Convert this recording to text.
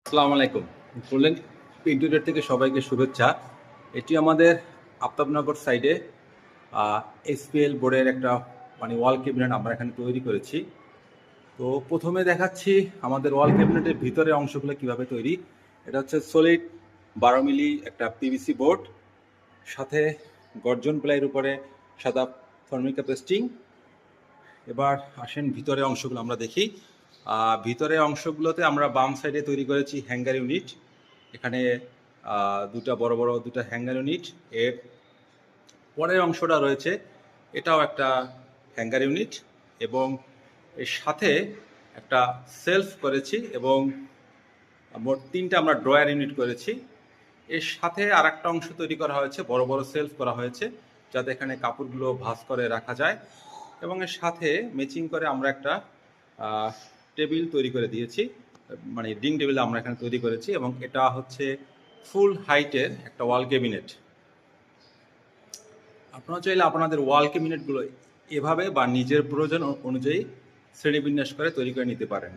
আসসালামু আলাইকুম। Golden interior থেকে সবাইকে শুভেচ্ছা। এটি আমাদের আফতাবনগর সাইডে এসপিএল বোর্ডের একটা ওয়াল ক্যাবিনেট আমরা এখানে তৈরি করেছি। তো প্রথমে দেখাচ্ছি আমাদের ওয়াল ক্যাবিনেটের ভিতরের অংশগুলো কিভাবে তৈরি। এটা হচ্ছে সলিড 12 মিলি একটা পিভিসি বোর্ড, সাথে গর্জন প্লাইয়ের উপরে সাদা ফর্মিকা পেস্টিং। এবার আসেন ভিতরের অংশগুলো আমরা দেখি। ভিতরের অংশগুলোতে আমরা বাম সাইডে তৈরি করেছি হ্যাঙ্গার ইউনিট। এখানে দুটা বড় বড় দুটা হ্যাঙ্গার ইউনিট। এর পরের অংশটা রয়েছে, এটাও একটা হ্যাঙ্গার ইউনিট, এবং এর সাথে একটা সেলফ করেছি, এবং মোট 3টা আমরা ড্রয়ার ইউনিট করেছি। এর সাথে আর একটা অংশ তৈরি করা হয়েছে, বড় বড় সেলফ করা হয়েছে, যাতে এখানে কাপড়গুলো ভাঁজ করে রাখা যায়। এবং এর সাথে ম্যাচিং করে আমরা একটা টেবিল তৈরি করে দিয়েছি, ডিং টেবিল আমরা এখানে তৈরি করেছি, এবং এটা হচ্ছে ফুল হাইটের একটা ওয়াল ক্যাবিনেট। আপনারা চাইলে আপনাদের ওয়াল ক্যাবিনেটগুলো এভাবে বা নিজের প্রয়োজন অনুযায়ী শ্রেণীবিন্যাস করে তৈরি করে নিতে পারেন।